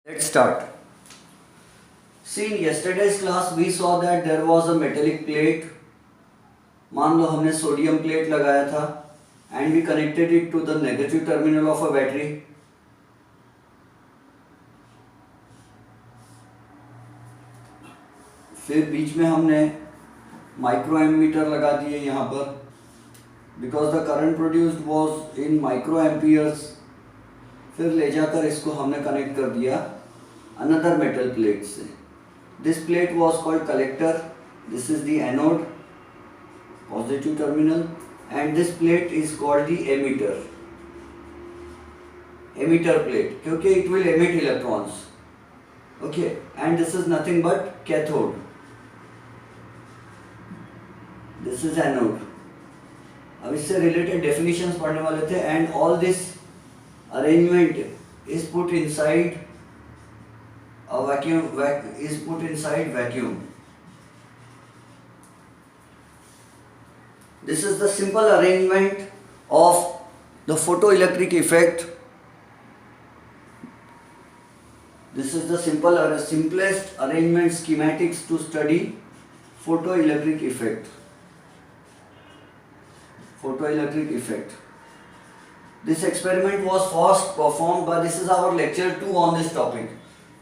Let's start. See, in yesterday's class we saw that there was a metallic plate. मान लो हमने sodium plate लगाया था and we connected it to the negative terminal of a battery. फिर बीच में हमने micro ammeter लगा दिए यहाँ पर because the current produced was in micro amperes. फिर ले जाकर इसको हमने कनेक्ट कर दिया another metal plate से. This plate was called collector. This is the anode, positive terminal, and this plate is called the emitter. Emitter plate, क्योंकि it will emit electrons. Okay, and this is nothing but cathode. This is anode. अब इससे related definitions पढ़ने वाले थे and all this arrangement is put inside a vacuum. This is the simple arrangement of the photoelectric effect. This is the simplest arrangement schematics to study photoelectric effect. Photoelectric effect. This experiment was first performed by, this is our lecture 2 on this topic.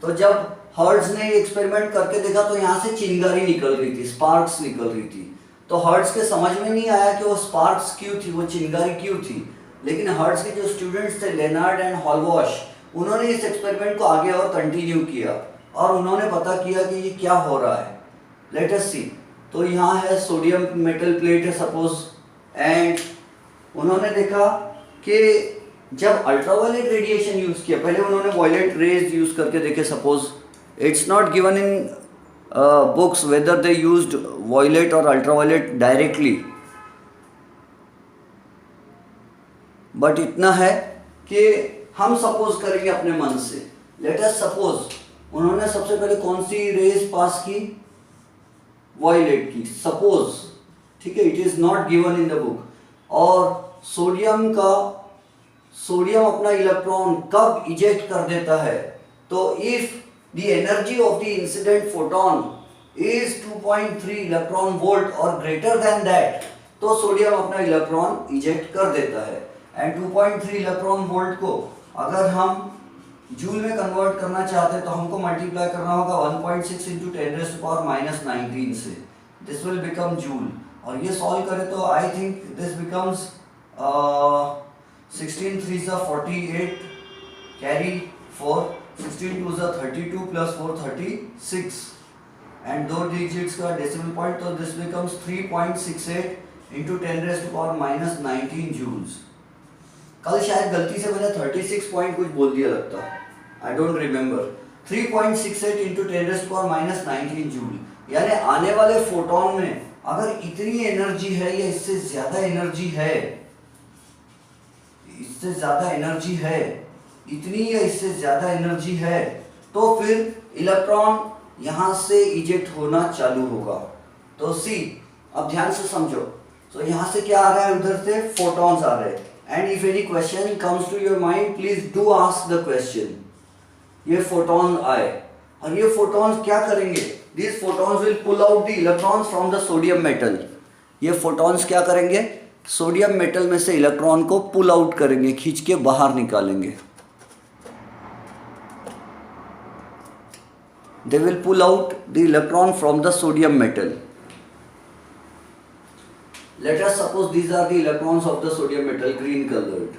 तो जब hertz ने experiment करके देखा तो यहाँ से चिंगारी निकल रही थी, स्पार्क्स निकल रही थी. तो हर्ट्ज के समझ में नहीं आया कि वो स्पार्क्स क्यों थी, वो चिंगारी क्यों थी. लेकिन हर्ट्ज के जो स्टूडेंट्स थे लेनार्ड एंड हॉलवॉश, उन्होंने इस एक्सपेरिमेंट को आगे और कंटिन्यू किया और उन्होंने पता किया कि ये क्या हो रहा है. लेट अस सी. तो यहाँ है सोडियम मेटल प्लेट है सपोज, एंड उन्होंने देखा कि जब अल्ट्रावायलेट रेडिएशन यूज किया, पहले उन्होंने वायलेट रेज यूज करके देखे. Suppose it's not given in books whether they used violet और अल्ट्रावायलेट डायरेक्टली, बट इतना है कि हम सपोज करेंगे अपने मन से. लेट अस सपोज उन्होंने सबसे पहले कौन सी रेज पास की, वायलेट की सपोज, ठीक है. It is not given in the book. और सोडियम अपना इलेक्ट्रॉन कब इजेक्ट कर देता है, तो if the energy of the incident photon is 2.3 electron volt और ग्रेटर देन दैट, तो सोडियम अपना इलेक्ट्रॉन इजेक्ट कर देता है. एंड 2.3 इलेक्ट्रॉन वोल्ट को अगर हम जूल में कन्वर्ट करना चाहते हैं तो हमको मल्टीप्लाई करना होगा 1.6 इंटू 10⁻⁻19 से. This will become joule. और ये सॉल्व करें तो I think this becomes 16 3s are 48, carry 4, 16 2s are 32 plus 4 36, and दो digits का decimal point, तो this becomes 3.68 into 10⁻⁻19 joules. कल शायद गलती से मैंने 36 पॉइंट कुछ बोल दिया लगता है, I don't remember. 3.68 into 10⁻⁻19 joule. यानी आने वाले फोटोन में अगर इतनी एनर्जी है या इससे ज्यादा एनर्जी है, इससे ज्यादा एनर्जी है, इतनी या इससे ज्यादा एनर्जी है, तो फिर इलेक्ट्रॉन यहां से इजेक्ट होना चालू होगा. तो सी, अब ध्यान से समझो. तो यहां से क्या आ रहा है, उधर से फोटॉन्स आ रहे हैं. And if any question comes to your mind, please do ask the question. ये फोटॉन आए और ये फोटॉन्स क्या करेंगे, these photons will pull out the electrons from the sodium metal. ये photons क्या करेंगे, सोडियम मेटल में से इलेक्ट्रॉन को पुल आउट करेंगे, खींच के बाहर निकालेंगे. They will pull out the electron from the sodium metal. Let us suppose these are the electrons of the sodium metal, green colored.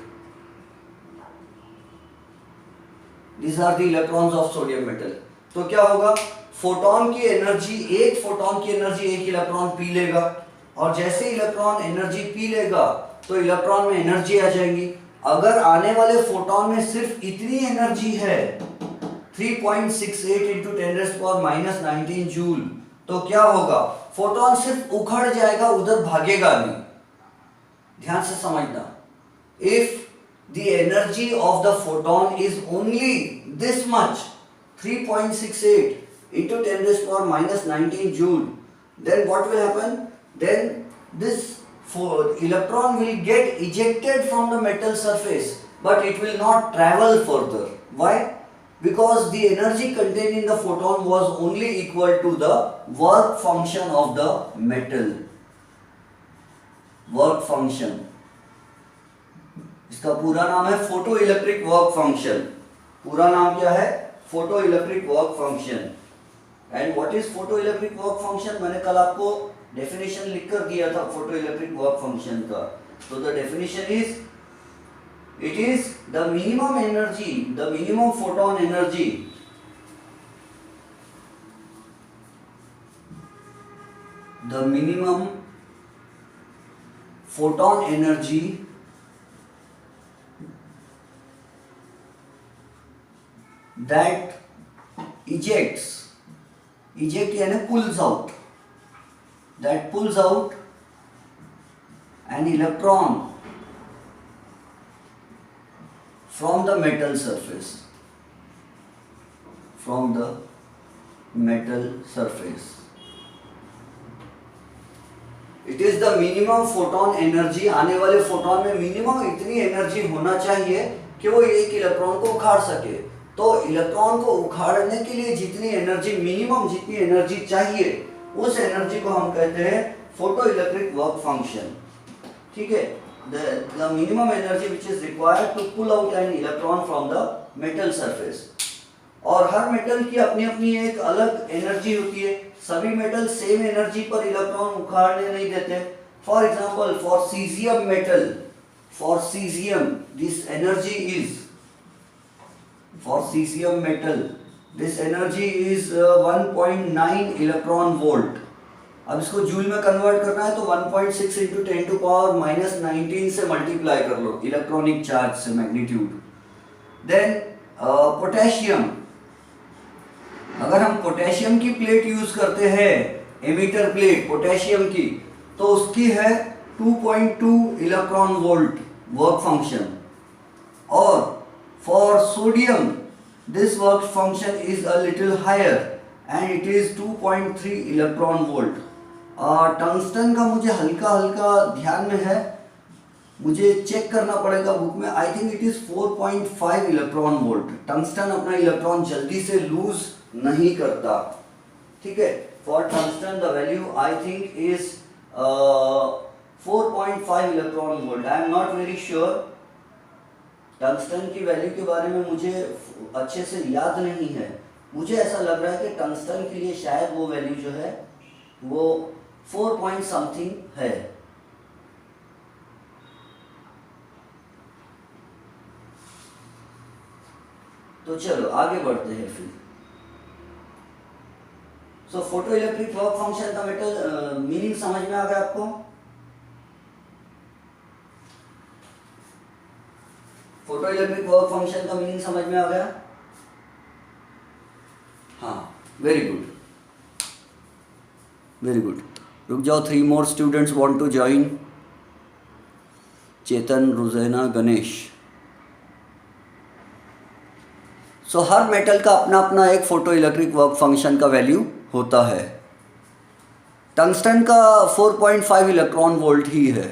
These are the electrons of sodium metal. तो क्या होगा, photon की energy, एक photon की energy एक electron P लेगा, और जैसे इलेक्ट्रॉन एनर्जी पी लेगा तो इलेक्ट्रॉन में एनर्जी आ जाएगी. अगर आने वाले फोटोन में सिर्फ इतनी एनर्जी है 3.68 into 10⁻⁻19 जूल, तो क्या होगा, फोटोन सिर्फ उखड़ जाएगा, उधर भागेगा नहीं. ध्यान से समझना. If the energy of the photon is only this much, 3.68 into 10⁻⁻19 joule, then what will happen, then this electron will get ejected from the metal surface, but it will not travel further. Why? because the energy contained in the photon was only equal to the work function of the metal. Work function, इसका पूरा नाम है photo electric work function. पूरा नाम क्या है? Photo electric work function. And what is photo electric work function? मैंने कल आपको डेफिनेशन लिख कर दिया था फोटो इलेक्ट्रिक वर्क फंक्शन का. तो the definition is, it is the minimum energy, the minimum photon energy the minimum photon energy that eject यानी pulls out, that pulls out an electron from the metal surface, from the metal surface. It is the minimum photon energy. आने वाले photon में minimum इतनी energy होना चाहिए कि वो एक इलेक्ट्रॉन को उखाड़ सके. तो इलेक्ट्रॉन को उखाड़ने के लिए जितनी एनर्जी, मिनिमम जितनी एनर्जी चाहिए, उस एनर्जी को हम कहते हैं फोटो इलेक्ट्रिक वर्क फंक्शन. ठीक है? The minimum energy which is required to pull out an electron from the metal surface. और हर मेटल की अपनी अपनी एक अलग एनर्जी होती है. सभी मेटल सेम एनर्जी पर इलेक्ट्रॉन उखाड़ने नहीं देते. For example, for caesium metal, for caesium this energy is, for caesium metal this energy is 1.9 electron volt. अब इसको जूल में कन्वर्ट करना है तो 1.6 इंटू 10 टू पावर -19 से मल्टीप्लाई कर लो इलेक्ट्रॉनिक चार्ज से, मैग्नीट्यूड. देन पोटेशियम, अगर हम पोटेशियम की प्लेट यूज करते हैं, एमिटर प्लेट पोटेशियम की, तो उसकी है 2.2 इलेक्ट्रॉन वोल्ट वर्क फंक्शन. और for sodium this work function is a little higher and it is 2.3 electron volt. Tungsten का मुझे हल्का हल्का ध्यान में है, मुझे चेक करना पड़ेगा बुक में. I think it is 4.5 electron volt. Tungsten अपना इलेक्ट्रॉन जल्दी से लूज नहीं करता. ठीक है? For tungsten the value I think is 4.5 electron volt. I am not very sure. Tungsten की वैल्यू के बारे में मुझे अच्छे से याद नहीं है. मुझे ऐसा लग रहा है कि टंगस्टन के लिए शायद वो वैल्यू जो है वो 4 पॉइंट समथिंग है. तो चलो आगे बढ़ते हैं फिर. So photo electric work function का मेटल मीनिंग समझ में आ गया आपको? फोटो इलेक्ट्रिक वर्क फंक्शन का मीनिंग समझ में आ गया? हाँ, वेरी गुड, वेरी गुड. रुक जाओ, 3 more students want to join. Chetan, Rujaina, Ganesh. So हर मेटल का अपना अपना एक फोटो इलेक्ट्रिक वर्क फंक्शन का वैल्यू होता है. टंगस्टन का 4.5 इलेक्ट्रॉन वोल्ट ही है.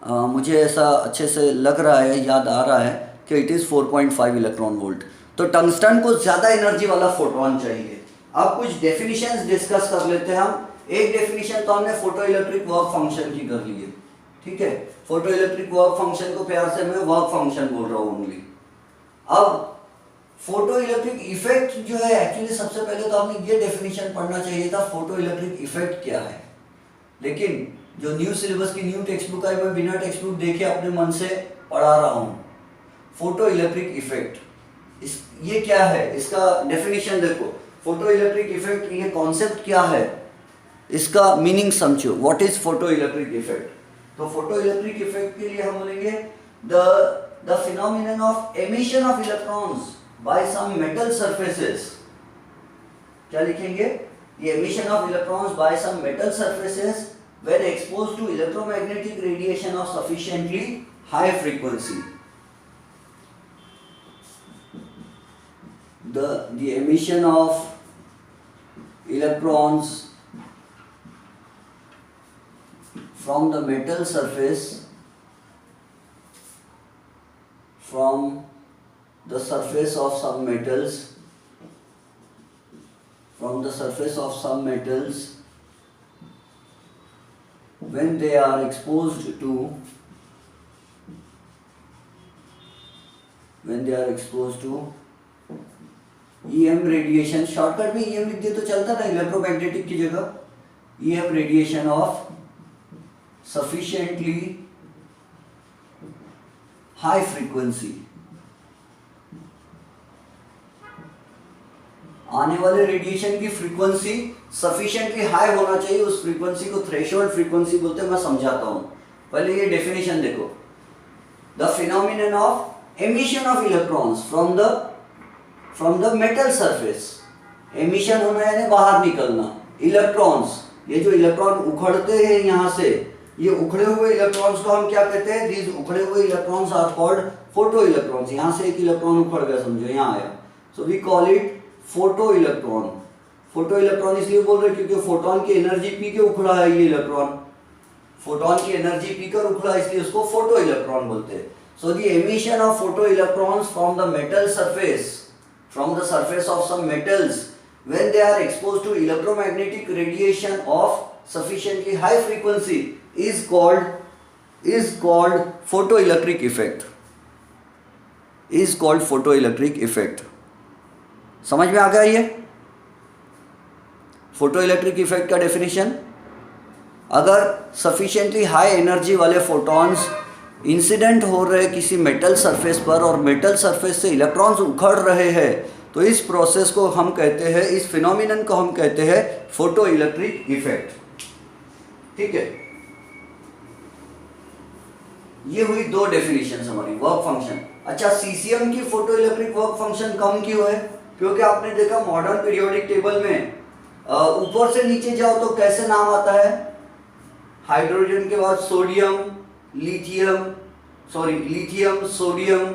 मुझे ऐसा अच्छे से लग रहा है, याद आ रहा है कि इट इज़ 4.5 इलेक्ट्रॉन वोल्ट. तो टंगस्टन को ज़्यादा एनर्जी वाला फोटोन चाहिए. अब कुछ डेफिनेशंस डिस्कस कर लेते हैं हम. एक डेफिनेशन तो हमने फोटो इलेक्ट्रिक वर्क फंक्शन की कर ली है. ठीक है? फोटो इलेक्ट्रिक वर्क फंक्शन को प्यार से मैं वर्क फंक्शन बोल रहा हूँ ओनली. अब फोटो इलेक्ट्रिक इफेक्ट जो है, एक्चुअली सबसे पहले तो आपने ये डेफिनेशन पढ़ना चाहिए था, फोटो इलेक्ट्रिक इफेक्ट क्या है. लेकिन जो न्यू सिलेबस की न्यू टेक्स्ट बुक है, मैं बिना टेक्स्ट बुक देखे अपने मन से पढ़ा रहा हूँ. फोटो इलेक्ट्रिक इफेक्ट ये क्या है, इसका डेफिनेशन देखो. फोटो इलेक्ट्रिक इफेक्ट ये कॉन्सेप्ट क्या है, इसका मीनिंग समझो. What is photo electric effect? तो फोटो इलेक्ट्रिक इफेक्ट के लिए हम बोलेंगे the phenomenon of emission of electrons by some metal surfaces. क्या लिखेंगे? the emission of electrons by some metal surfaces when exposed to electromagnetic radiation of sufficiently high frequency. The emission of electrons from the metal surface, from the surface of some metals, from the surface of some metals when they are exposed to EM radiation, shortcut में EM लिख दिए तो चलता था electromagnetic की जगह, EM radiation of sufficiently high frequency, आने वाले रेडिएशन की फ्रीक्वेंसी सफिशिएंटली हाई होना चाहिए, उस फ्रीक्वेंसी को थ्रेशोल्ड फ्रीक्वेंसी बोलते हैं। मैं समझाता हूं, पहले ये डेफिनेशन देखो। The phenomenon of emission of electrons from the metal surface, emission होना यानी बाहर निकलना, इलेक्ट्रॉन्स, ये जो इलेक्ट्रॉन उखड़ते हैं यहाँ से, ये उखड़े हुए इलेक्ट्रॉन्स को हम क्या कहते हैं? दीज उखड़े हुए electrons are called photo electrons. यहाँ से एक इलेक्ट्रॉन उखड़ गया, समझो यहाँ आया, so we call it photo electron. Photo electron इसलिए बोल रहे हैं क्योंकि फोटोन की एनर्जी पी के उखड़ा है ये इलेक्ट्रॉन, फोटोन की एनर्जी पीकर उखड़ा, इसलिए उसको फोटो इलेक्ट्रॉन बोलते हैं। So the emission of photo electrons from the metal surface, from the surface of some metals when they are exposed to electromagnetic radiation of sufficiently high frequency is called photoelectric effect, is called photoelectric effect। समझ में आ गया ये photoelectric effect का definition? अगर sufficiently high energy वाले photons incident हो रहे किसी मेटल सरफेस पर और मेटल सरफेस से इलेक्ट्रॉन्स उखड़ रहे हैं, तो इस प्रोसेस को हम कहते हैं, इस फिनोमिनन को हम कहते हैं फोटोइलेक्ट्रिक इफेक्ट। ठीक है, ये हुई दो डेफिनेशन हमारी वर्क फंक्शन। अच्छा, सीसीएम की फोटोइलेक्ट्रिक वर्क फंक्शन कम क्यों है? क्योंकि आपने देखा मॉडर्न पीरियोडिक टेबल में ऊपर से नीचे जाओ तो कैसे नाम आता है? हाइड्रोजन के बाद sodium, lithium, sodium,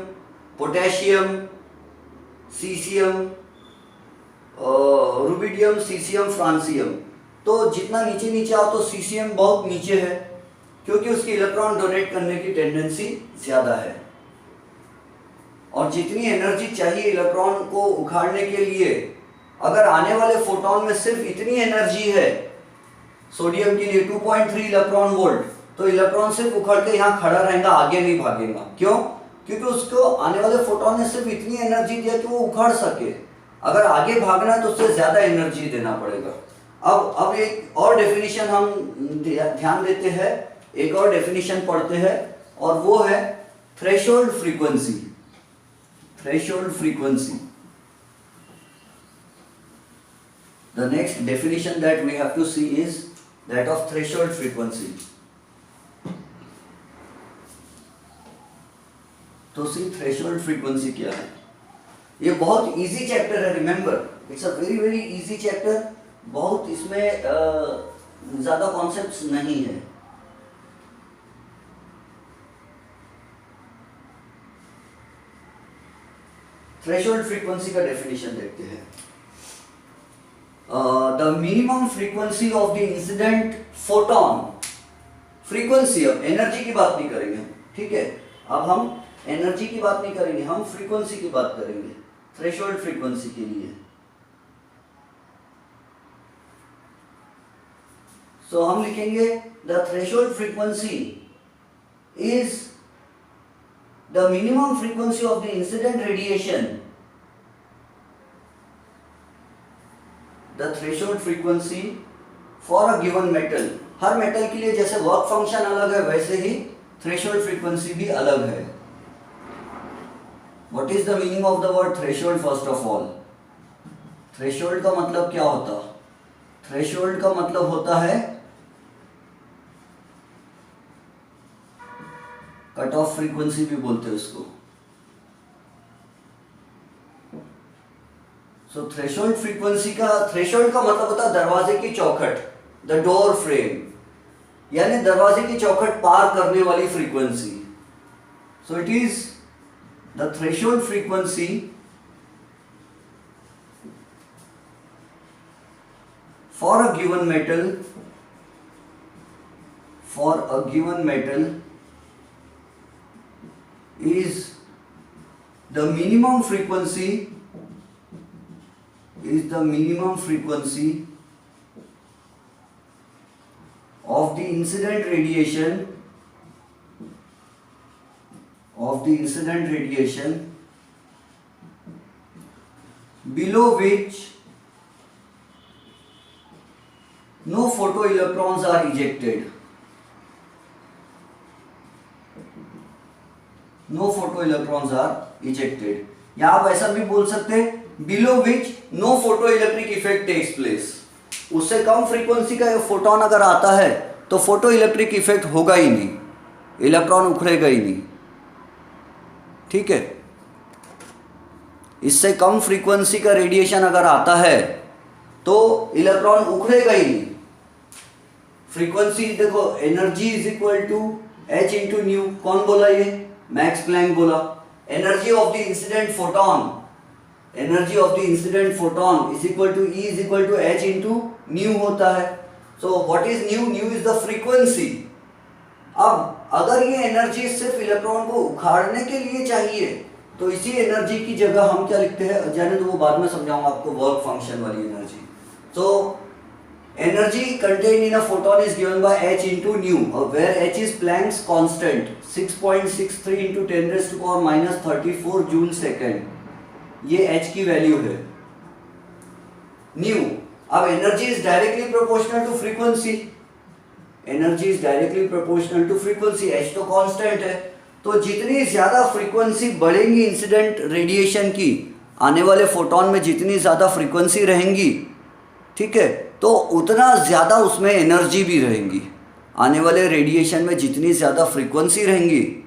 potassium, caesium, rubidium, caesium, francium. तो जितना नीचे नीचे आओ तो सीसियम बहुत नीचे है, क्योंकि उसकी इलेक्ट्रॉन डोनेट करने की टेंडेंसी ज्यादा है, और जितनी एनर्जी चाहिए इलेक्ट्रॉन को उखाड़ने के लिए, अगर आने वाले फोटोन में सिर्फ इतनी एनर्जी है सोडियम के लिए 2.3 इलेक्ट्रॉन वोल्ट, तो इलेक्ट्रॉन सिर्फ उखड़ के यहाँ खड़ा रहेगा, आगे नहीं भागेगा। क्यों? क्योंकि उसको आने वाले फोटोन ने सिर्फ इतनी एनर्जी दिया कि वो उखड़ सके। अगर आगे भागना है तो उससे ज्यादा एनर्जी देना पड़ेगा। अब एक और डेफिनेशन हम ध्यान देते हैं, एक और डेफिनेशन पढ़ते हैं, और वो है threshold frequency. Threshold frequency, the next definition that we have to see is that of threshold frequency। तो सी थ्रेशोल्ड फ्रीक्वेंसी क्या है? ये बहुत इजी चैप्टर है, remember it's a very very easy chapter, बहुत इसमें ज्यादा कॉन्सेप्ट्स नहीं है। थ्रेशोल्ड फ्रीक्वेंसी का डेफिनेशन देखते हैं। The minimum frequency of the incident photon, frequency, अब एनर्जी की बात नहीं करेंगे, ठीक है, अब हम एनर्जी की बात नहीं करेंगे, हम फ्रीक्वेंसी की बात करेंगे थ्रेशोल्ड फ्रीक्वेंसी के लिए। सो हम लिखेंगे the threshold frequency is the minimum frequency of the incident radiation, the threshold frequency for a given metal. Her metal के लिए जैसे वर्क फंक्शन अलग है, वैसे ही थ्रेशोल्ड फ्रीक्वेंसी भी अलग है। What is the meaning of the word threshold? First of all, threshold का मतलब क्या होता? थ्रेशोल्ड का मतलब होता है कट ऑफ फ्रीक्वेंसी भी बोलते हैं उसको। सो थ्रेशोल्ड फ्रीक्वेंसी का, थ्रेशोल्ड का मतलब होता है दरवाजे की चौखट, द डोर फ्रेम, यानी दरवाजे की चौखट पार करने वाली frequency. So it is the threshold frequency for a given metal, for a given metal is the minimum frequency is the minimum frequency of the incident radiation below which no photoelectrons are ejected. No photoelectrons are ejected. या आप ऐसा भी बोल सकते हैं below which no photoelectric effect takes place. उससे कम frequency का photon अगर आता है तो फोटो इलेक्ट्रिक इफेक्ट होगा ही नहीं, इलेक्ट्रॉन उखड़ेगा ही नहीं. ठीक है, इससे कम फ्रीक्वेंसी का रेडिएशन अगर आता है तो इलेक्ट्रॉन उखड़ेगा ही नहीं. फ्रीक्वेंसी देखो, energy is equal to h into nu. कौन बोला ये? मैक्स प्लैंक बोला. Energy of the incident photon is equal to E is equal to h into nu होता है. So what is nu? Nu is the frequency. अब अगर ये energy सिर्फ इलेक्ट्रॉन को उखाड़ने के लिए चाहिए तो इसी एनर्जी की जगह हम क्या लिखते हैं, जाने तो वो बाद में समझाऊंगा आपको, वर्क फंक्शन वाली एनर्जी. तो energy contained in a photon is given by h into nu, where h is Planck's constant 6.63 into 10 raised to power minus 34 joule second. ये h की वैल्यू है nu. अब energy is directly proportional to frequency. h तो constant है. तो जितनी ज्यादा frequency बढ़ेंगी इंसिडेंट रेडिएशन की, आने वाले फोटोन में जितनी ज्यादा फ्रीक्वेंसी रहेंगी, ठीक है, तो उतना ज़्यादा उसमें एनर्जी भी रहेंगी. आने वाले रेडिएशन में जितनी ज़्यादा फ्रीक्वेंसी रहेंगी,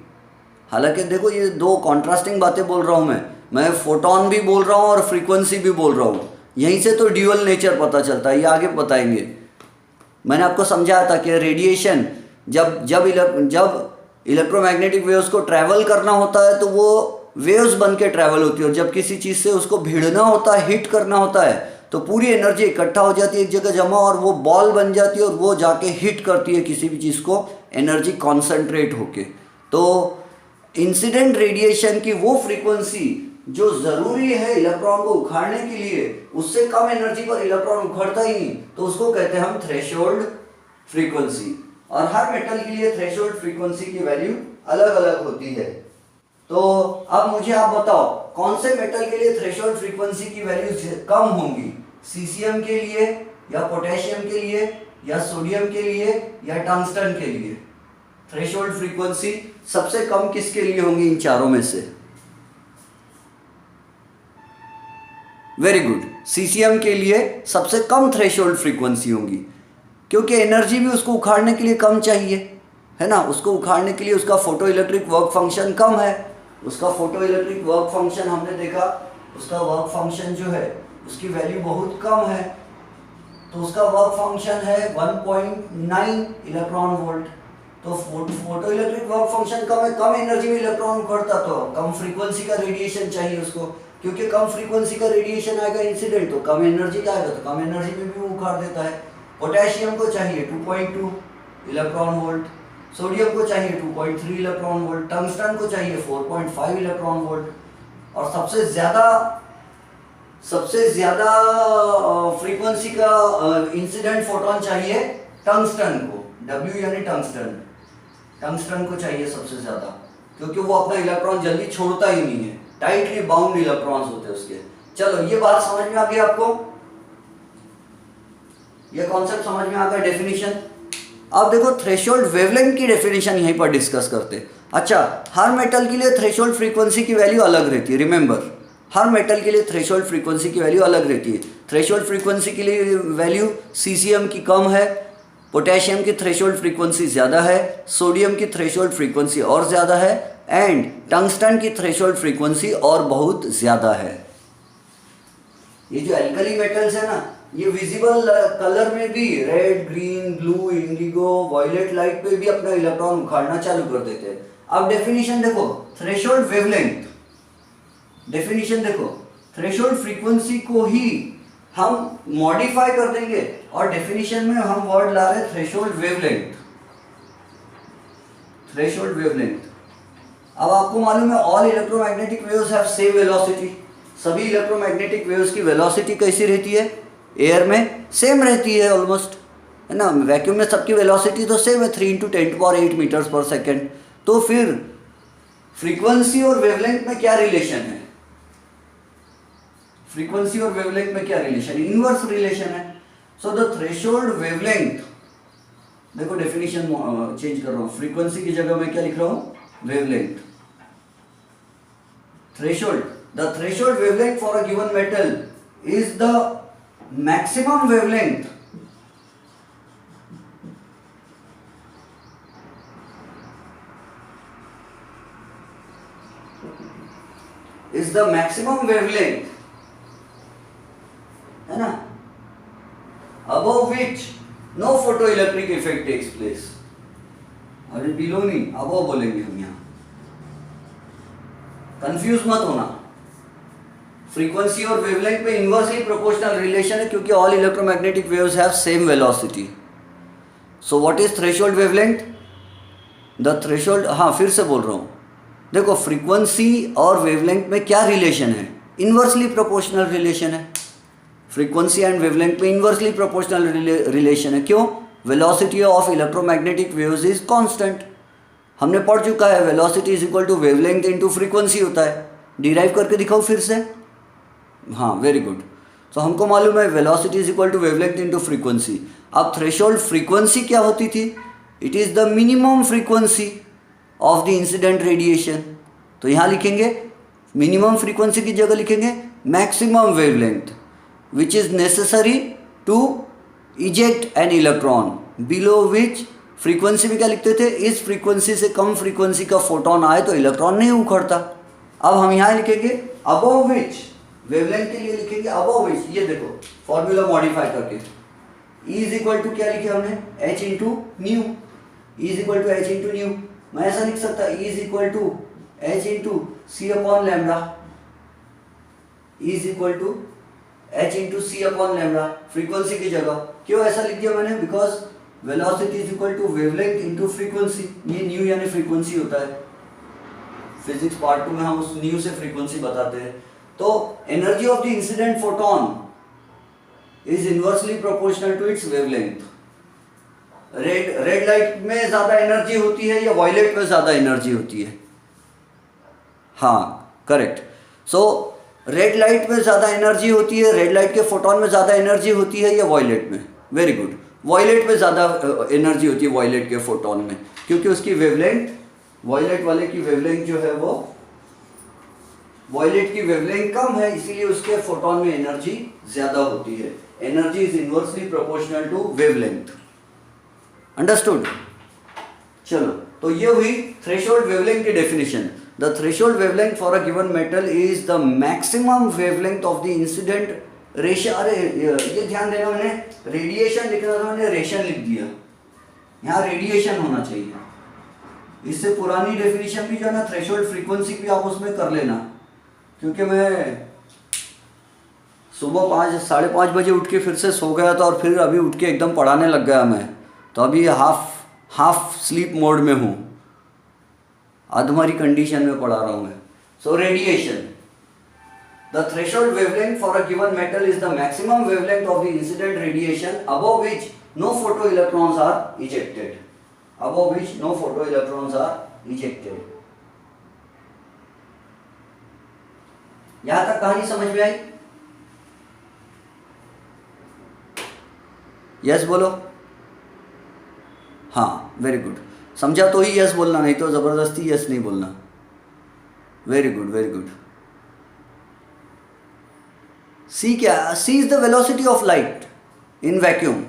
हालांकि देखो ये दो कॉन्ट्रास्टिंग बातें बोल रहा हूँ मैं फोटोन भी बोल रहा हूँ और फ्रीक्वेंसी भी बोल रहा हूँ. यहीं से तो ड्यूअल नेचर पता चलता है, ये आगे बताएंगे. मैंने आपको समझाया था कि रेडिएशन जब इलेक्ट्रोमैग्नेटिक वेव्स को ट्रैवल करना होता है तो वो वेव्स बन के ट्रैवल होती है, और जब किसी चीज़ से उसको भिड़ना होता है, हिट करना होता है, तो पूरी एनर्जी इकट्ठा हो जाती है एक जगह जमा, और वो बॉल बन जाती है और वो जाके हिट करती है किसी भी चीज़ को, एनर्जी कॉन्सेंट्रेट होके. तो इंसिडेंट रेडिएशन की वो फ्रीक्वेंसी जो ज़रूरी है इलेक्ट्रॉन को उखाड़ने के लिए, उससे कम एनर्जी पर इलेक्ट्रॉन उखड़ता ही नहीं, तो उसको कहते हैं हम थ्रेशोल्ड फ्रीक्वेंसी. और हर मेटल के लिए थ्रेशोल्ड फ्रीक्वेंसी की वैल्यू अलग अलग होती है. तो अब मुझे आप बताओ कौन से मेटल के लिए थ्रेशोल्ड फ्रीक्वेंसी की वैल्यू कम होंगी? सीसियम के लिए, या पोटेशियम के लिए, या सोडियम के लिए, या टंगस्टन के लिए? थ्रेशोल्ड फ्रीक्वेंसी सबसे कम किसके लिए होंगी इन चारों में से? वेरी गुड, सीसियम के लिए सबसे कम थ्रेशोल्ड फ्रीक्वेंसी होंगी, क्योंकि एनर्जी भी उसको उखाड़ने के लिए कम चाहिए, है ना. उसको उखाड़ने के लिए उसका फोटो इलेक्ट्रिक वर्क फंक्शन कम है. उसका फोटो इलेक्ट्रिक वर्क फंक्शन हमने देखा, उसका वर्क फंक्शन जो है उसकी वैल्यू बहुत कम है. तो उसका वर्क फंक्शन है 1.9 इलेक्ट्रॉन वोल्ट. तो फोटो इलेक्ट्रिक वर्क फंक्शन कम है, कम एनर्जी में इलेक्ट्रॉन उखड़ता, तो कम फ्रीक्वेंसी का रेडिएशन चाहिए उसको, क्योंकि कम फ्रीक्वेंसी का रेडिएशन आएगा इंसिडेंट, तो कम एनर्जी का आएगा, तो कम एनर्जी में भी उखाड़ देता है. पोटेशियम को चाहिए 2.2 इलेक्ट्रॉन वोल्ट, सोडियम को चाहिए 2.3 इलेक्ट्रॉन वोल्ट, टंगस्टन को चाहिए 4.5 इलेक्ट्रॉन वोल्ट, और सबसे ज्यादा फ्रीक्वेंसी का इंसिडेंट फोटोन चाहिए टंगस्टन को. W यानी टंगस्टन को चाहिए सबसे ज्यादा, क्योंकि वो अपना इलेक्ट्रॉन जल्दी छोड़ता ही नहीं है, टाइटली बाउंड इलेक्ट्रॉन्स होते हैं उसके. चलो ये बात समझ में आ गई आपको, ये कॉन्सेप्ट समझ में आ गया, डेफिनेशन. अब देखो थ्रेशोल्ड वेवलेंथ की डेफिनेशन यहीं पर डिस्कस करते हैं. अच्छा, हर मेटल के लिए थ्रेशोल्ड फ्रीक्वेंसी की वैल्यू अलग रहती है. रिमेंबर, हर मेटल के लिए थ्रेशोल्ड फ्रीक्वेंसी की वैल्यू अलग रहती है. थ्रेशोल्ड फ्रीक्वेंसी के लिए वैल्यू सीसियम की कम है, पोटेशियम की थ्रेशोल्ड फ्रीक्वेंसी ज़्यादा है, सोडियम की थ्रेशोल्ड फ्रीक्वेंसी और ज़्यादा है, एंड टंगस्टन की थ्रेशोल्ड फ्रीक्वेंसी और बहुत ज़्यादा है. ये जो एल्कली मेटल्स है ना, ये विजिबल कलर में भी red, green, blue, indigo, violet light पे भी अपना इलेक्ट्रॉन उखाड़ना चालू कर देते हैं. अब डेफिनेशन देखो, थ्रेशोल्ड वेवलेंथ, डेफिनेशन देखो, थ्रेशोल्ड फ्रीक्वेंसी को ही हम मॉडिफाई कर देंगे, और डेफिनेशन में हम वर्ड ला रहे हैं थ्रेशोल्ड वेवलेंथ. थ्रेशोल्ड वेवलेंथ अब आपको मालूम है all electromagnetic waves have same velocity, सभी इलेक्ट्रोमैग्नेटिक वेव्स की वेलोसिटी कैसी रहती है एयर में, सेम रहती है ऑलमोस्ट, है ना। वैक्यूम में सबकी वेलोसिटी तो सेम है 3 × 10⁸ मीटर्स पर सेकेंड। तो फिर फ्रीक्वेंसी और वेवलेंथ में क्या रिलेशन है, फ्रीक्वेंसी और वेवलेंथ में क्या रिलेशन है, इनवर्स रिलेशन है। सो द थ्रेशोल्ड वेवलेंथ, देखो डेफिनेशन चेंज कर रहा हूं, फ्रीक्वेंसी की जगह मैं क्या लिख रहा हूं, wavelength. Threshold, the threshold wavelength for a given metal is the maximum wavelength is the maximum wavelength, है ना, above which no photoelectric effect takes place। अरे बिलो नहीं, above बोलेंगे हम यहाँ, कंफ्यूज मत होना। फ्रीक्वेंसी और वेवलेंथ में इनवर्सली प्रोपोर्शनल रिलेशन है क्योंकि all electromagnetic waves have same velocity. So what is threshold wavelength, the threshold, हाँ फिर से बोल रहा हूँ, देखो फ्रीक्वेंसी और वेवलेंथ में क्या रिलेशन है, इनवर्सली प्रोपोर्शनल रिलेशन है। फ्रीक्वेंसी एंड वेवलेंथ में इनवर्सली प्रोपोर्शनल रिलेशन है, क्यों, velocity of electromagnetic waves is constant. हमने पढ़ चुका है velocity is equal to wavelength into frequency होता है। डिराइव करके दिखाओ फिर से, हाँ वेरी गुड। तो हमको मालूम है velocity is equal to wavelength into frequency. अब थ्रेशोल्ड फ्रीक्वेंसी क्या होती थी, it is the minimum frequency of the incident radiation. तो यहाँ लिखेंगे मिनिमम फ्रीक्वेंसी की जगह लिखेंगे maximum wavelength which is necessary to eject an electron, below which frequency में क्या लिखते थे, इस फ्रीक्वेंसी से कम फ्रीक्वेंसी का फोटोन आए तो इलेक्ट्रॉन नहीं उखड़ता। अब हम यहाँ लिखेंगे अबव विच, वेवलेंथ के लिए लिखेंगे अबव विच, ये देखो फॉर्मूला मॉडिफाई करके, E इज इक्वल टू क्या लिखे हमने, H into nu, E is equal to H into nu. मैं ऐसा लिख सकता E is equal to H into c upon lambda, E is equal to H into c upon lambda, frequency की जगह। क्यों ऐसा लिख दिया मैंने, because velocity is equal to wavelength into frequency, ये न्यू यानी फ्रीक्वेंसी होता है। फिजिक्स पार्ट 2 में हम उस न्यू से फ्रीक्वेंसी बताते हैं। तो energy of the incident photon is inversely proportional to its wavelength. Red light में ज्यादा एनर्जी होती है या वायलेट में ज्यादा एनर्जी होती है, हाँ करेक्ट। सो रेड लाइट में ज्यादा एनर्जी होती है, रेड लाइट के फोटोन में ज्यादा एनर्जी होती है या वायलेट में, वेरी गुड, वायलेट में ज्यादा एनर्जी होती है वायलेट के फोटोन में, क्योंकि उसकी वेवलेंथ, वायलेट वाले की वेवलेंथ जो है वो, वायलेट की वेवलेंथ कम है, इसीलिए उसके फोटोन में एनर्जी ज्यादा होती है। Energy is inversely proportional to wavelength, understood. चलो, तो ये हुई थ्रेशोल्ड वेवलेंथ की definition. The threshold wavelength for a given metal is the maximum wavelength of the incident radiation. अरे ये ध्यान देना, मैंने रेडिएशन लिखना था, मैंने रेशन लिख दिया, यहाँ रेडिएशन होना चाहिए। इससे पुरानी डेफिनेशन भी जो है ना, थ्रेशोल्ड फ्रीक्वेंसी भी आप उसमें कर लेना, क्योंकि मैं सुबह 5 साढ़े 5 बजे उठ के फिर से सो गया था और फिर अभी उठ के एकदम पढ़ाने लग गया मैं, तो अभी हाफ स्लीप मोड में हूँ, अधमरी कंडीशन में पढ़ा रहा हूँ मैं। So radiation, the threshold wavelength for a given metal is the maximum wavelength of the incident radiation above which no photo electrons are ejected, above which no photoelectrons are ejected। यहां तक कहानी समझ में आई? यस बोलो, हाँ very good, समझा तो ही yes बोलना, नहीं तो जबरदस्ती यस नहीं बोलना। Very good very good. C क्या, C is the velocity of light in vacuum.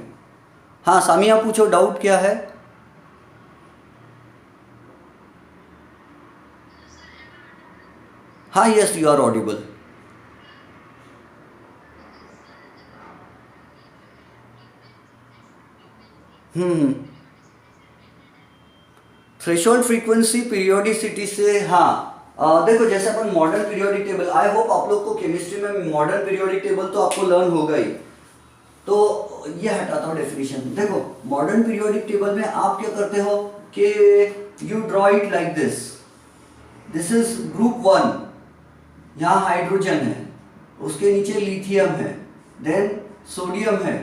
हाँ सामिया पूछो, डाउट क्या है? हाँ yes, you are audible. Threshold frequency periodicity से, हाँ देखो जैसे अपन modern periodic table, I hope आप लोग को केमिस्ट्री में मॉडर्न पीरियोडिक टेबल तो आपको लर्न होगा ही। तो ये हटाता हूँ डेफिनेशन। देखो मॉडर्न पीरियोडिक टेबल में आप क्या करते हो कि you draw it like this, this is group 1, यहाँ हाइड्रोजन है, उसके नीचे लिथियम है, देन सोडियम है,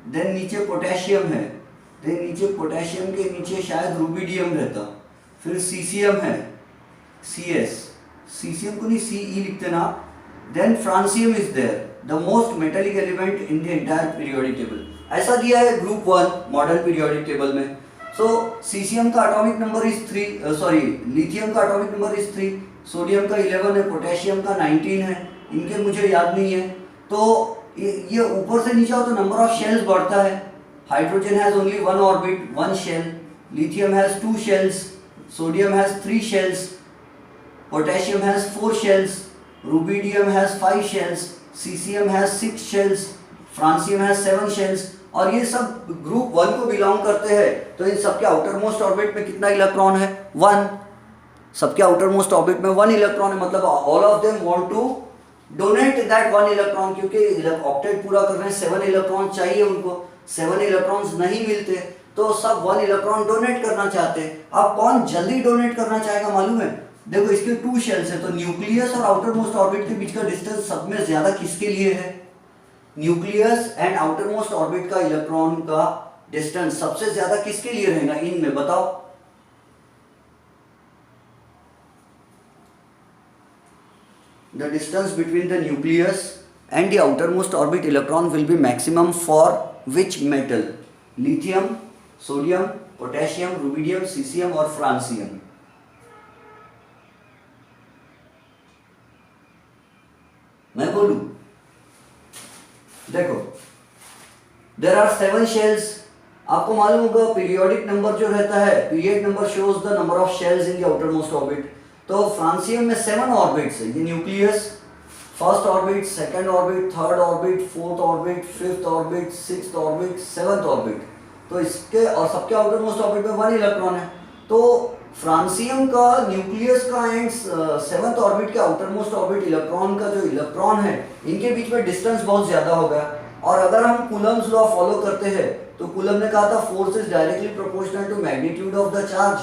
देन नीचे पोटेशियम है, देन नीचे पोटेशियम के नीचे शायद रुबिडियम रहता, फिर सीसियम है, CS, सीसियम को नहीं CE लिखते ना, then francium is there, the most metallic element in the entire periodic table. ऐसा दिया है ग्रुप 1 मॉडर्न पीरियोडिक टेबल में। सो सीसियम का atomic number is 3, sorry lithium का एटॉमिक नंबर इज 3, सोडियम का 11 है, पोटेशियम का 19 है, इनके मुझे याद नहीं है। तो ये ऊपर से नीचे हो तो नंबर ऑफ शेल्स बढ़ता है। Hydrogen has only 1 orbit 1 shell, lithium has 2 shells, sodium has 3 shells, potassium has 4 shells, rubidium has 5 shells, caesium has 6 shells, francium has 7 shells. और ये सब ग्रुप 1 को बिलोंग करते हैं। तो इन सबके आउटर मोस्ट ऑर्बिट में कितना इलेक्ट्रॉन है? 1। सबके आउटर मोस्ट ऑर्बिट में 1 इलेक्ट्रॉन है, मतलब all of them want to donate that 1 electron, क्योंकि ऑक्टेट पूरा करने 7 इलेक्ट्रॉन चाहिए उनको, 7 इलेक्ट्रॉन्स नहीं मिलते तो सब 1 इलेक्ट्रॉन डोनेट करना चाहते हैं। अब कौन जल्दी डोनेट करना चाहेगा मालूम है? देखो इसके 2 शेल्स है, तो न्यूक्लियस और आउटर मोस्ट ऑर्बिट के बीच का डिस्टेंस सब में ज्यादा किसके लिए है? Nucleus and outer most orbit का इलेक्ट्रॉन का डिस्टेंस सबसे ज्यादा किसके लिए रहेगा इनमें, बताओ? The distance between the nucleus and the outermost orbit electron will be maximum for which metal? Lithium, sodium, potassium, rubidium, cesium और francium? मैं बोलूं? देखो, there are 7 shells. आपको मालूम होगा पीरियोडिक नंबर जो रहता है, period number shows the number of shells in the outermost orbit. तो फ्रांसियम में 7 ऑर्बिट्स है। ये nucleus, first orbit, second orbit, third orbit, fourth orbit, fifth orbit, sixth orbit, seventh orbit. तो इसके और सबके आउटर मोस्ट ऑर्बिट में 1 electron है। तो फ्रांसियम का, न्यूक्लियस का एंड सेवंथ ऑर्बिट के आउटर मोस्ट ऑर्बिट इलेक्ट्रॉन का जो इलेक्ट्रॉन है, इनके बीच में डिस्टेंस बहुत ज्यादा हो गया। और अगर हम कूलम्स लॉ फॉलो करते हैं तो कूलम ने कहा था force is directly proportional to magnitude of the charge,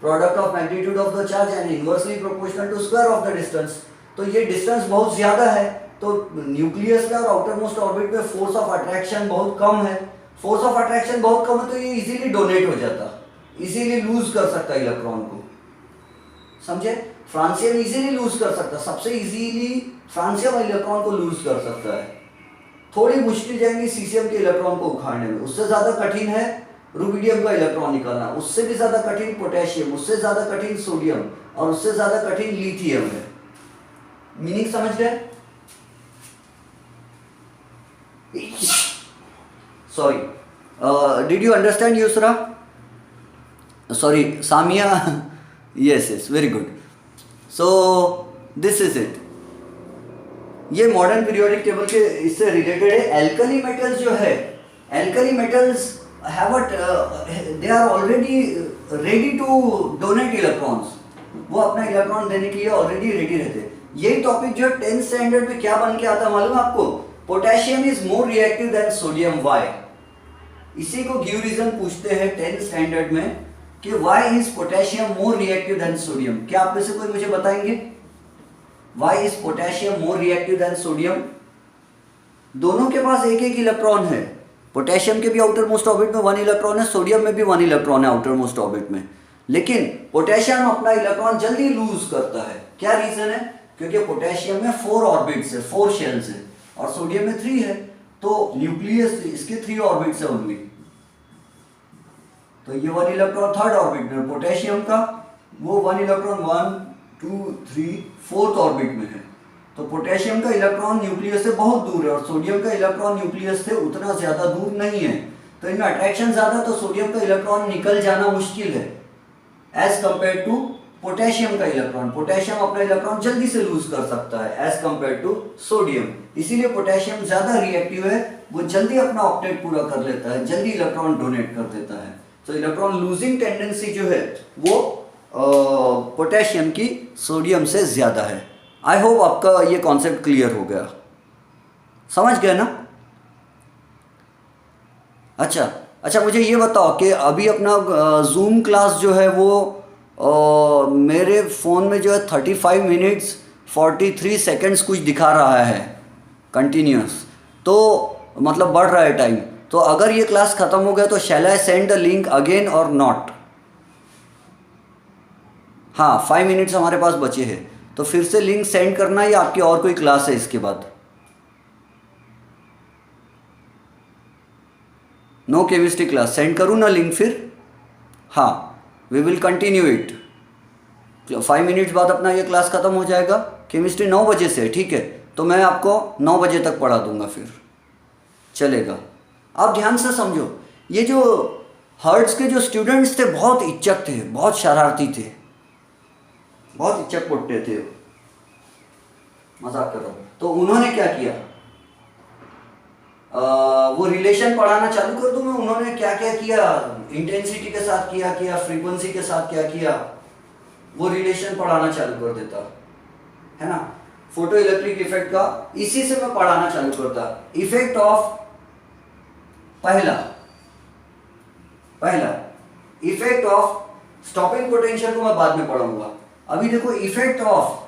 product of magnitude of the charge and inversely proportional to square of the distance. तो ये डिस्टेंस बहुत ज्यादा है, तो न्यूक्लियस में और आउटर मोस्ट ऑर्बिट में फोर्स ऑफ अट्रैक्शन बहुत कम है। फोर्स ऑफ अट्रैक्शन बहुत कम है तो ये इजीली डोनेट हो जाता, इजीली लूज कर सकता है इलेक्ट्रॉन को, समझे? फ्रांसियम इजीली लूज कर सकता, सबसे इजीली फ्रांसियम इलेक्ट्रॉन को लूज कर सकता है। थोड़ी मुश्किल जाएंगी सीसियम के इलेक्ट्रॉन को उखाड़ने में, उससे ज्यादा कठिन है रुबिडियम का इलेक्ट्रॉन निकालना, उससे भी ज्यादा कठिन पोटेशियम, उससे ज्यादा कठिन सोडियम और उससे ज्यादा कठिन लिथियम है। मीनिंग समझ गए? Sorry, did you understand Yusra? Sorry Samia, yes yes, very good. So this is it. ये मॉडर्न पीरियोडिक टेबल के इससे रिलेटेड है। एल्कली मेटल्स जो है, alkali metals have they are already ready to donate electrons, वो अपना इलेक्ट्रॉन देने के लिए ऑलरेडी रेडी रहते हैं। यही टॉपिक जो 10th स्टैंडर्ड में क्या बन के आता है मालूम है आपको? Potassium is more reactive than sodium, why? इसी को गिव रीजन पूछते हैं 10th स्टैंडर्ड में कि why is potassium more reactive than sodium. क्या आप में से कोई मुझे बताएंगे why is potassium more reactive than sodium? दोनों के पास एक एक इलेक्ट्रॉन है। पोटेशियम के भी आउटर मोस्ट ऑर्बिट में 1 इलेक्ट्रॉन है, सोडियम में भी 1 इलेक्ट्रॉन है आउटर मोस्ट ऑर्बिट में, लेकिन पोटेशियम अपना इलेक्ट्रॉन जल्दी लूज करता है। क्या रीजन है? क्योंकि पोटेशियम में 4 ऑर्बिट्स है, 4 शेल्स है, और सोडियम में 3 है, तो न्यूक्लियस इसके 3 ऑर्बिट्स है ओनली। तो ये 1 इलेक्ट्रॉन थर्ड ऑर्बिट में, पोटेशियम का वो 1 इलेक्ट्रॉन 1 2 3 फोर्थ ऑर्बिट में है। तो पोटेशियम का इलेक्ट्रॉन न्यूक्लियस से बहुत दूर है और सोडियम का इलेक्ट्रॉन न्यूक्लियस से उतना ज्यादा दूर नहीं है, तो इनमें अट्रैक्शन ज्यादा, तो सोडियम का इलेक्ट्रॉन निकल जाना मुश्किल है एज कंपेयर टू पोटेशियम का इलेक्ट्रॉन। पोटेशियम अपना इलेक्ट्रॉन जल्दी से लूज कर सकता है एज कंपेयर टू सोडियम, इसीलिए पोटेशियम ज्यादा रिएक्टिव है, वो जल्दी अपना ऑक्टेट पूरा कर लेता है, जल्दी इलेक्ट्रॉन डोनेट कर देता है। तो इलेक्ट्रॉन लूजिंग टेंडेंसी जो है वो पोटेशियम की सोडियम से ज्यादा है। आई होप आपका ये कॉन्सेप्ट क्लियर हो गया, समझ गए ना? अच्छा, मुझे ये बताओ कि अभी अपना जूम क्लास जो है वो और मेरे फ़ोन में जो है 35 मिनट्स 43 सेकेंड्स कुछ दिखा रहा है कंटिन्यूस, तो मतलब बढ़ रहा है टाइम। तो अगर ये क्लास ख़त्म हो गया तो shall I send the link again और नॉट? हाँ, 5 मिनट्स हमारे पास बचे हैं, तो फिर से लिंक सेंड करना या आपकी और कोई क्लास है इसके बाद? नो केमिस्ट्री क्लास, सेंड करूँ ना लिंक फिर? हाँ, we will continue it. 5 minutes बाद अपना ये क्लास ख़त्म हो जाएगा। केमिस्ट्री 9 बजे से, ठीक है, तो मैं आपको 9 बजे तक पढ़ा दूंगा, फिर चलेगा। आप ध्यान से समझो, ये जो हर्ट्ज के जो स्टूडेंट्स थे बहुत इच्छुक थे, बहुत शरारती थे, बहुत इच्छुक पुट्टे थे, मजाक कर रहा हूँ। तो उन्होंने क्या किया, वो रिलेशन पढ़ाना चालू कर दूं मैं। उन्होंने क्या क्या किया, इंटेंसिटी के साथ किया फ्रीक्वेंसी के साथ क्या किया, वो रिलेशन पढ़ाना चालू कर देता है ना। फोटो इलेक्ट्रिक इफेक्ट का इसी से मैं पढ़ाना चालू करता। इफेक्ट ऑफ पहला इफेक्ट ऑफ स्टॉपिंग पोटेंशियल को मैं बाद में पढ़ाऊंगा। अभी देखो इफेक्ट ऑफ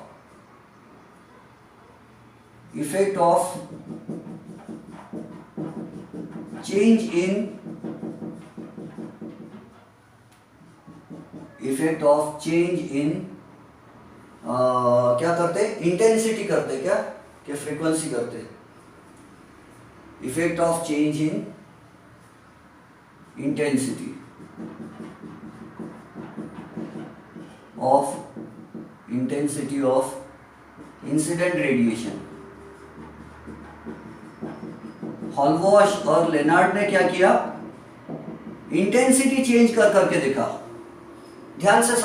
चेंज इन क्या करते, इंटेंसिटी करते क्या फ्रीक्वेंसी करते। Effect of change in intensity of incident radiation. Hallwachs और लेनार्ड ने क्या किया, इंटेंसिटी चेंज कर करके देखा। ध्यान से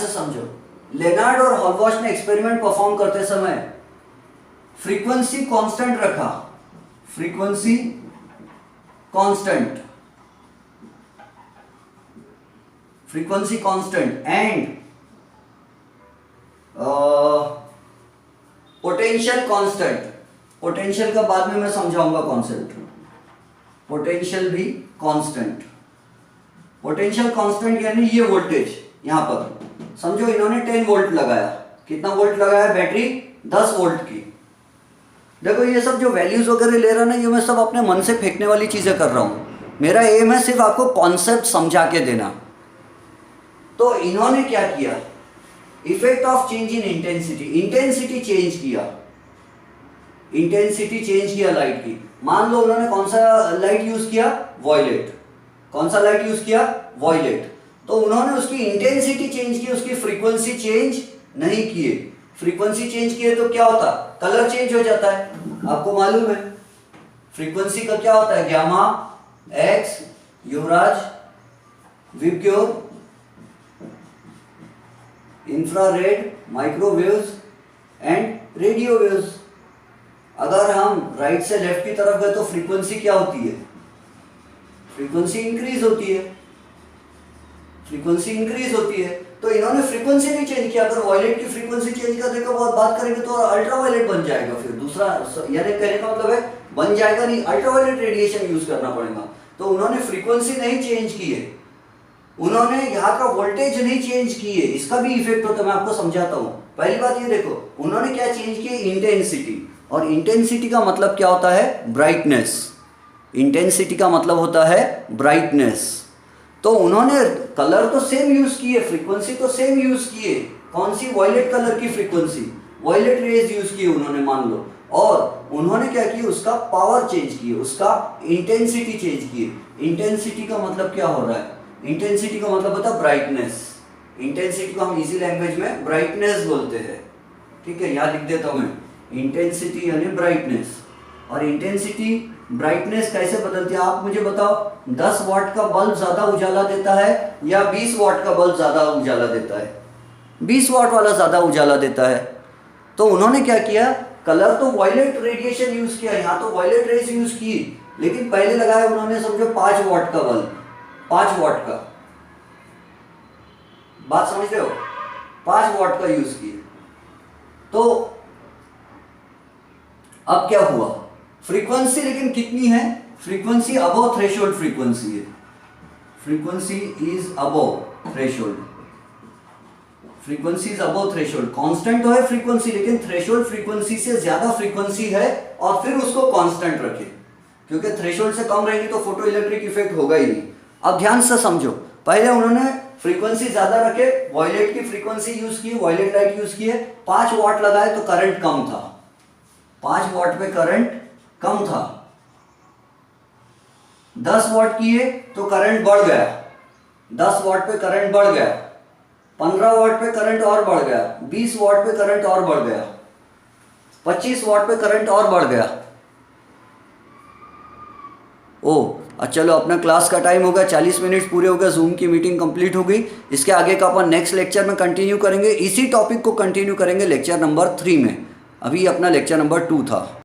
समझो, लेनार्ड और हॉलवॉश ने एक्सपेरिमेंट परफॉर्म करते समय फ्रीक्वेंसी कांस्टेंट रखा, frequency constant and potential constant. Potential का बाद में मैं समझाऊंगा कॉन्सेप्ट। पोटेंशियल भी कांस्टेंट, पोटेंशियल कांस्टेंट यानी ये वोल्टेज यहां पर समझो, इन्होंने 10 वोल्ट लगाया। कितना वोल्ट लगाया, बैटरी 10 वोल्ट की। देखो ये सब जो वैल्यूज वगैरह ले रहा ना, ये मैं सब अपने मन से फेंकने वाली चीजें कर रहा हूं। मेरा एम है सिर्फ आपको कॉन्सेप्ट समझा के देना। तो इन्होंने क्या किया, effect of change in intensity change किया लाइट की। मान लो उन्होंने कौन सा लाइट यूज किया, वॉयलेट। कौन सा लाइट यूज किया, वॉयलेट। तो उन्होंने उसकी इंटेंसिटी चेंज की, उसकी फ्रीक्वेंसी चेंज नहीं किए। फ्रीक्वेंसी चेंज किए तो क्या होता, कलर चेंज हो जाता है। आपको मालूम है फ्रीक्वेंसी का क्या होता है, gamma, x, Yuvraj, VIBGYOR, infrared, microwaves and radio waves. अगर हम राइट से लेफ्ट की तरफ गए तो फ्रीक्वेंसी क्या होती है, फ्रीक्वेंसी इंक्रीज होती है। तो इन्होंने फ्रीक्वेंसी नहीं चेंज किया। अगर वॉयलेट की फ्रीक्वेंसी चेंज करने का बहुत बात करेंगे तो अल्ट्रावायलेट बन जाएगा। फिर दूसरा यानी कहने का मतलब है बन जाएगा नहीं, अल्ट्रावायलेट रेडिएशन यूज करना पड़ेगा। तो उन्होंने फ्रीक्वेंसी नहीं चेंज की है, उन्होंने यहाँ का वोल्टेज नहीं चेंज की है। इसका भी इफेक्ट होता है, मैं आपको समझाता हूँ। पहली बात ये देखो, उन्होंने क्या चेंज की, इंटेंसिटी। और इंटेंसिटी का मतलब क्या होता है, ब्राइटनेस। इंटेंसिटी का मतलब होता है ब्राइटनेस। तो उन्होंने कलर तो सेम यूज किए, फ्रीक्वेंसी तो सेम यूज किए। कौन सी, वॉयलेट कलर की फ्रीक्वेंसी, वॉयलेट रेज यूज किए उन्होंने मान लो। और उन्होंने क्या किया, उसका पावर चेंज किए, उसका इंटेंसिटी चेंज किए। इंटेंसिटी का मतलब क्या हो रहा है, इंटेंसिटी का मतलब होता है ब्राइटनेस। इंटेंसिटी को हम इजी लैंग्वेज में ब्राइटनेस बोलते हैं, ठीक है। यहाँ लिख देता हूँ मैं, इंटेंसिटी यानी ब्राइटनेस। और इंटेंसिटी ब्राइटनेस कैसे बदलती है, आप मुझे बताओ। 10 वाट का बल्ब ज्यादा उजाला देता है या 20 वाट का बल्ब ज्यादा उजाला देता है? 20 वाट वाला ज्यादा उजाला देता है। तो उन्होंने क्या किया, कलर तो वॉयलेट रेडिएशन यूज किया, यहाँ तो वॉयलेट रेज यूज की, लेकिन पहले लगाया उन्होंने समझो 5 वाट का बल्ब, 5 वाट का, बात समझ रहे हो, 5 वाट का यूज किए। तो अब क्या हुआ, फ्रीक्वेंसी लेकिन कितनी है, फ्रीक्वेंसी अबव थ्रेशोल्ड फ्रीक्वेंसी है। Frequency is above threshold, frequency is above threshold, constant तो है फ्रीक्वेंसी, लेकिन थ्रेशोल्ड फ्रीक्वेंसी से ज्यादा फ्रीक्वेंसी है और फिर उसको कांस्टेंट रखे, क्योंकि थ्रेशोल्ड से कम रहेगी तो फोटो इलेक्ट्रिक इफेक्ट होगा ही नहीं। अब ध्यान से समझो, पहले उन्होंने फ्रीक्वेंसी ज्यादा रखे, वॉयलेट की फ्रीक्वेंसी यूज की, वॉयलेट लाइट यूज की है, 5 वॉट लगाए तो करंट कम था, 5 वॉट पे करंट कम था। 10 वॉट किए तो करंट बढ़ गया, 10 वॉट पे करंट बढ़ गया, 15 वॉट पे करंट और बढ़ गया, 20 वॉट पे करंट और बढ़ गया, 25 वॉट पे करंट और बढ़ गया। चलो अपना क्लास का टाइम हो गया, 40 मिनट पूरे हो गए, जूम की मीटिंग कंप्लीट हो गई। इसके आगे का अपन नेक्स्ट लेक्चर में कंटिन्यू करेंगे, इसी टॉपिक को कंटिन्यू करेंगे लेक्चर नंबर 3 में। अभी अपना लेक्चर नंबर 2 था।